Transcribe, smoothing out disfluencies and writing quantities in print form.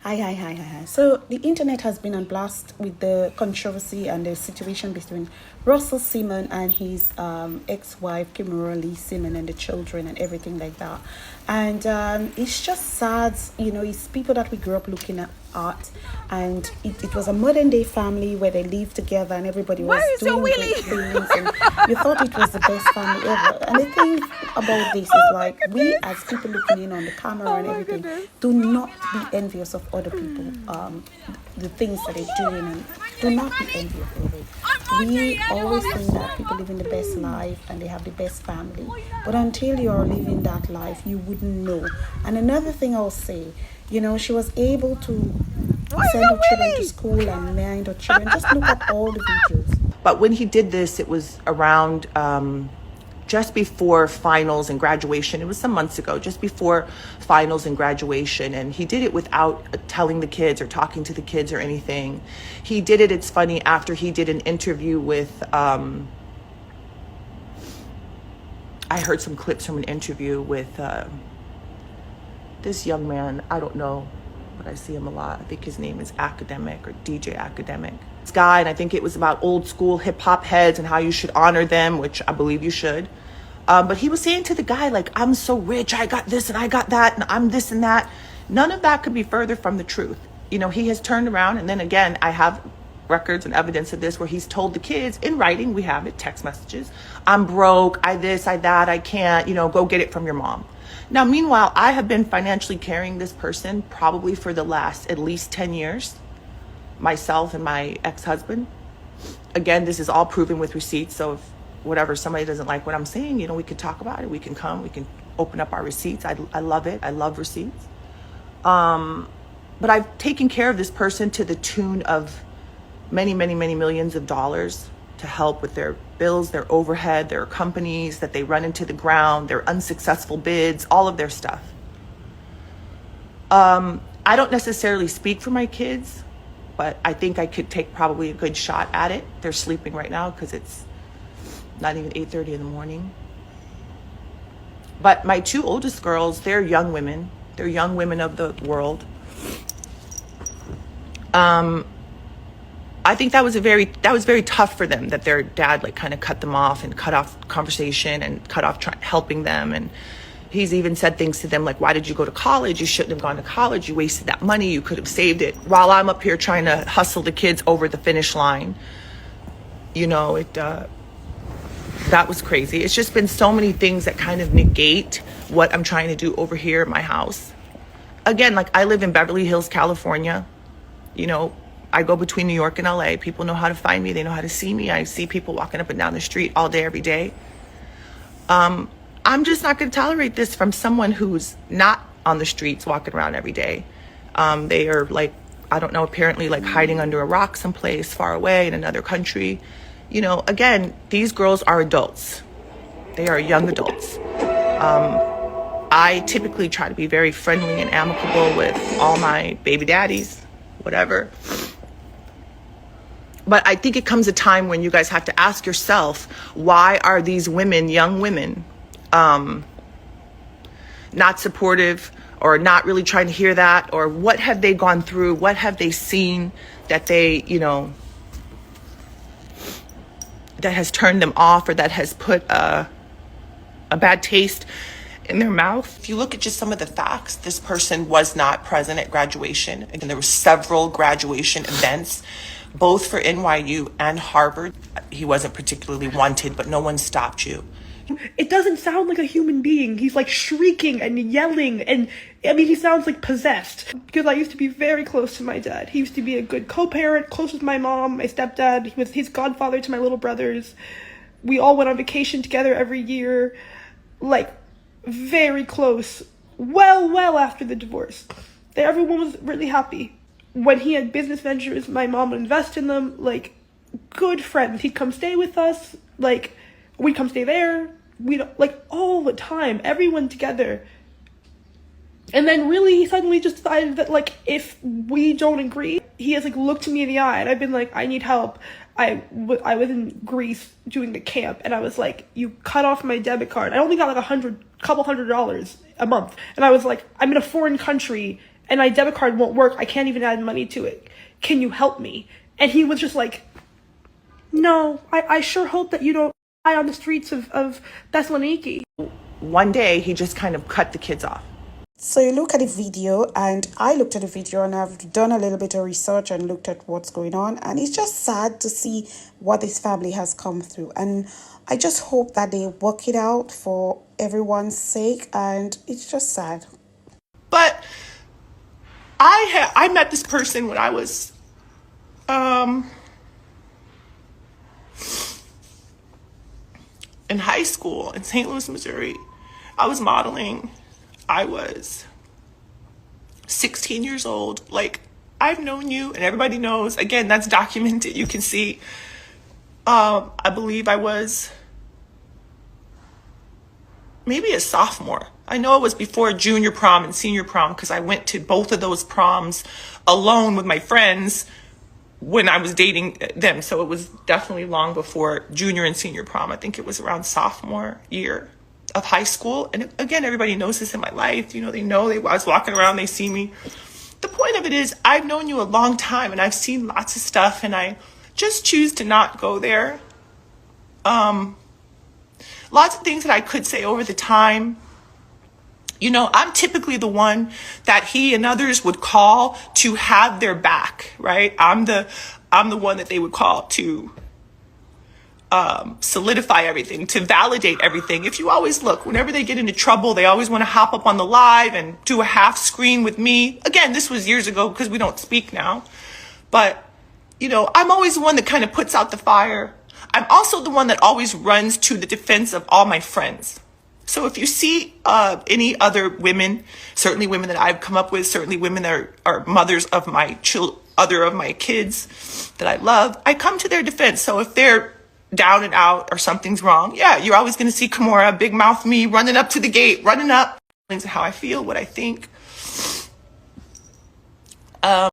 Hi. So the internet has been on blast with the controversy and the situation between Russell Simon and his ex-wife Kimura Lee Simon and the children and everything like that. And it's just sad, it's people that we grew up looking at, and it was a modern day family where they lived together and everybody Why was are you so doing great willy? things, and you thought it was the best family ever. And the thing about this is, Oh my like, we goodness. as people looking in on the camera Oh and my everything, goodness. do not be envious of other people, the things that they're doing, and do not be envious of it. We always think that people living the best life and they have the best family, but until you're living that life, you wouldn't know. And another thing I'll say, she was able to Why are send you her children to willy? school and mind her children. Just look at all the videos. But when he did this, it was around just before finals and graduation. It was some months ago, just before finals and graduation. And he did it without telling the kids or talking to the kids or anything. He did it, it's funny, after he did an interview with, I heard some clips from an interview with this young man. I don't know, but I see him a lot. I think his name is Academic or DJ Academic. This guy, and I think it was about old school hip hop heads and how you should honor them, which I believe you should. But he was saying to the guy, like, I'm so rich, I got this and I got that, and I'm this and that. None of that could be further from the truth. He has turned around, and then again, I have records and evidence of this where he's told the kids in writing, we have it, text messages, I'm broke, I this, I that, I can't, go get it from your mom. Now, meanwhile, I have been financially carrying this person probably for the last at least 10 years, myself and my ex-husband. Again, this is all proven with receipts. So if somebody doesn't like what I'm saying, we could talk about it. We can come, we can open up our receipts. I love it. I love receipts. But I've taken care of this person to the tune of many, many, many millions of dollars to help with their bills, their overhead, their companies that they run into the ground, their unsuccessful bids, all of their stuff. I don't necessarily speak for my kids, but I think I could take probably a good shot at it. They're sleeping right now because it's not even 8:30 in the morning. But my two oldest girls, they're young women. They're young women of the world. I think that was very tough for them, that their dad kind of cut them off and cut off conversation and cut off helping them. And he's even said things to them like, why did you go to college? You shouldn't have gone to college. You wasted that money. You could have saved it. While I'm up here trying to hustle the kids over the finish line. That was crazy. It's just been so many things that kind of negate what I'm trying to do over here at my house. Again, I live in Beverly Hills, California. I go between New York and LA. People know how to find me. They know how to see me. I see people walking up and down the street all day, every day. I'm just not going to tolerate this from someone who's not on the streets walking around every day. They are I don't know, apparently hiding under a rock someplace far away in another country. Again, these girls are adults. They are young adults. I typically try to be very friendly and amicable with all my baby daddies, whatever. But I think it comes a time when you guys have to ask yourself, why are these women, young women, not supportive or not really trying to hear that? Or what have they gone through? What have they seen that they, that has turned them off, or that has put a bad taste in their mouth? If you look at just some of the facts, this person was not present at graduation. Again, there were several graduation events, both for NYU and Harvard. He wasn't particularly wanted, but no one stopped you. It doesn't sound like a human being. He's shrieking and yelling, and he sounds possessed. Because I used to be very close to my dad. He used to be a good co-parent, close with my mom, my stepdad. He was his godfather to my little brothers. We all went on vacation together every year. Very close. Well after the divorce. Everyone was really happy. When he had business ventures, my mom would invest in them. Good friends. He'd come stay with us. We'd come stay there. We'd, all the time. Everyone together. And then really, he suddenly just decided that, if we don't agree, he has, looked me in the eye. And I've been I need help. I was in Greece doing the camp. And I was you cut off my debit card. I only got couple $100 a month. And I was I'm in a foreign country. and my debit card won't work. I can't even add money to it. Can you help me? And he was just like, no, I sure hope that you don't die on the streets of Thessaloniki. One day, he just kind of cut the kids off. So you look at the video, and I looked at the video, and I've done a little bit of research and looked at what's going on, and it's just sad to see what this family has come through. And I just hope that they work it out for everyone's sake, and it's just sad. But I met this person when I was in high school in St. Louis, Missouri. I was modeling. I was 16 years old. Like, I've known you, and everybody knows. Again, that's documented. You can see. I believe I was maybe a sophomore. I know it was before junior prom and senior prom, because I went to both of those proms alone with my friends when I was dating them. So it was definitely long before junior and senior prom. I think it was around sophomore year of high school. And again, everybody knows this in my life. You know, I was walking around, they see me. The point of it is, I've known you a long time, and I've seen lots of stuff, and I just choose to not go there. Lots of things that I could say over the time. You know, I'm typically the one that he and others would call to have their back, right? I'm the one that they would call to solidify everything, to validate everything. If you always look, whenever they get into trouble, they always want to hop up on the live and do a half screen with me. Again, this was years ago, because we don't speak now. But, you know, I'm always the one that kind of puts out the fire. I'm also the one that always runs to the defense of all my friends. So if you see any other women, certainly women that I've come up with, certainly women that are mothers of my other of my kids that I love, I come to their defense. So if they're down and out or something's wrong, yeah, you're always going to see Kimora, big mouth me, running up to the gate, running up. How I feel, what I think.